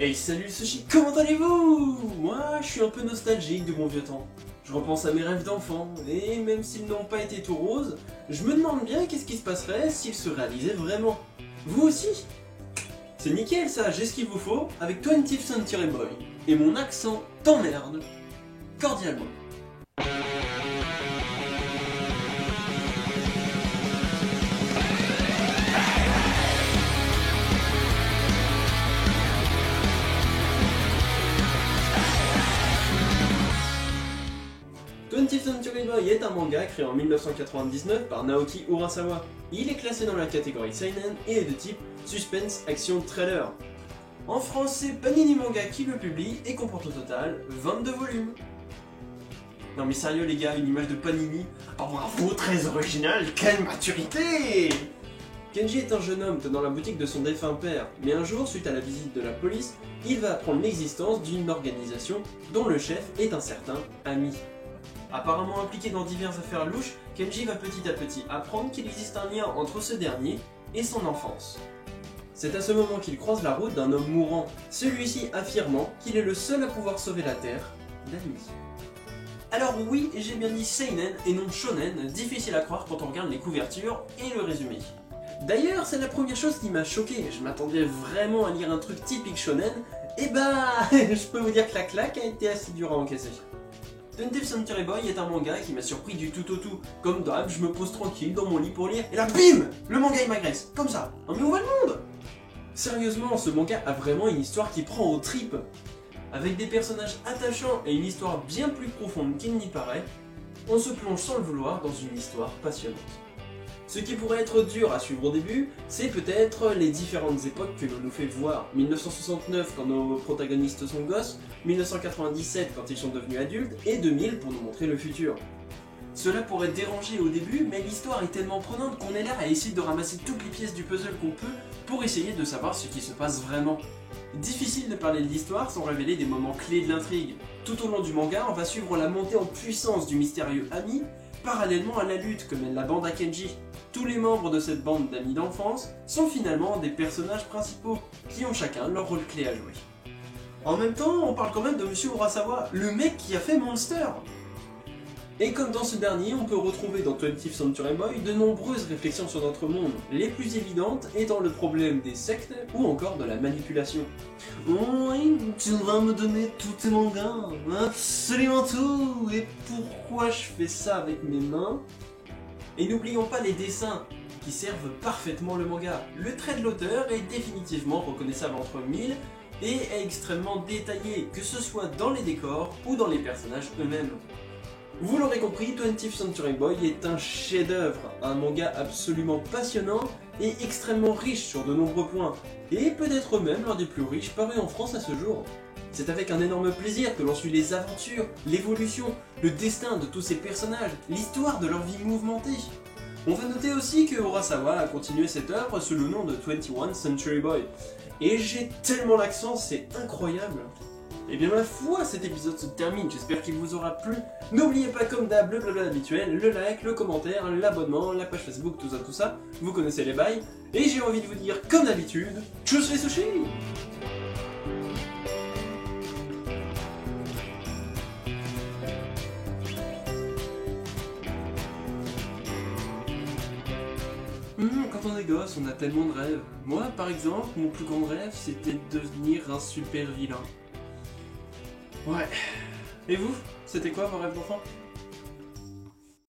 Hey salut Sushi, comment allez-vous? Moi je suis un peu nostalgique de mon vieux temps. Je repense à mes rêves d'enfant, et même s'ils n'ont pas été tout roses, je me demande bien qu'est-ce qui se passerait s'ils se réalisaient vraiment. Vous aussi? C'est nickel ça, j'ai ce qu'il vous faut avec 20th Century Boy. Et mon accent t'emmerde cordialement. 20th Century Boy est un manga créé en 1999 par Naoki Urasawa. Il est classé dans la catégorie seinen et est de type suspense action thriller. En France, c'est Panini Manga qui le publie et comporte au total 22 volumes. Non mais sérieux les gars, une image de Panini. Oh bravo, très original, quelle maturité! Kenji est un jeune homme tenant la boutique de son défunt père, mais un jour, suite à la visite de la police, il va apprendre l'existence d'une organisation dont le chef est un certain Ami. Apparemment impliqué dans diverses affaires louches, Kenji va petit à petit apprendre qu'il existe un lien entre ce dernier et son enfance. C'est à ce moment qu'il croise la route d'un homme mourant, celui-ci affirmant qu'il est le seul à pouvoir sauver la Terre d'Ami. Alors oui, j'ai bien dit seinen et non shonen, difficile à croire quand on regarde les couvertures et le résumé. D'ailleurs, c'est la première chose qui m'a choqué, je m'attendais vraiment à lire un truc typique shonen, et bah, je peux vous dire que la claque a été assez dure à encaisser. 20th Century Boy est un manga qui m'a surpris du tout au tout. Comme d'hab, je me pose tranquille dans mon lit pour lire, et là BIM! Le manga il m'agresse, comme ça. Non mais où va le monde? Sérieusement, ce manga a vraiment une histoire qui prend aux tripes. Avec des personnages attachants et une histoire bien plus profonde qu'il n'y paraît, on se plonge sans le vouloir dans une histoire passionnante. Ce qui pourrait être dur à suivre au début, c'est peut-être les différentes époques que l'on nous fait voir. 1969 quand nos protagonistes sont gosses, 1997 quand ils sont devenus adultes, et 2000 pour nous montrer le futur. Cela pourrait déranger au début, mais l'histoire est tellement prenante qu'on est là à essayer de ramasser toutes les pièces du puzzle qu'on peut pour essayer de savoir ce qui se passe vraiment. Difficile de parler de l'histoire sans révéler des moments clés de l'intrigue. Tout au long du manga, on va suivre la montée en puissance du mystérieux Ami, parallèlement à la lutte que mène la bande à Kenji. Tous les membres de cette bande d'amis d'enfance sont finalement des personnages principaux, qui ont chacun leur rôle clé à jouer. En même temps, on parle quand même de Monsieur Urasawa, le mec qui a fait Monster. Et comme dans ce dernier, on peut retrouver dans 20th Century Boy de nombreuses réflexions sur notre monde, les plus évidentes étant le problème des sectes ou encore de la manipulation. Oui, tu vas me donner tous tes mangas, absolument tout, et pourquoi je fais ça avec mes mains? Et n'oublions pas les dessins, qui servent parfaitement le manga. Le trait de l'auteur est définitivement reconnaissable entre mille et est extrêmement détaillé, que ce soit dans les décors ou dans les personnages eux-mêmes. Vous l'aurez compris, 20th Century Boy est un chef-d'œuvre, un manga absolument passionnant et extrêmement riche sur de nombreux points, et peut-être même l'un des plus riches parus en France à ce jour. C'est avec un énorme plaisir que l'on suit les aventures, l'évolution, le destin de tous ces personnages, l'histoire de leur vie mouvementée. On va noter aussi que Urasawa a continué cette œuvre sous le nom de 21 Century Boy. Et j'ai tellement l'accent, c'est incroyable. Et bien ma foi, cet épisode se termine, j'espère qu'il vous aura plu. N'oubliez pas comme d'hab le blabla habituel, le like, le commentaire, l'abonnement, la page Facebook, tout ça, vous connaissez les bails. Et j'ai envie de vous dire comme d'habitude, tchuss les sushis! Quand on est gosse, on a tellement de rêves. Moi, par exemple, mon plus grand rêve, c'était de devenir un super vilain. Ouais. Et vous, c'était quoi vos rêves d'enfant?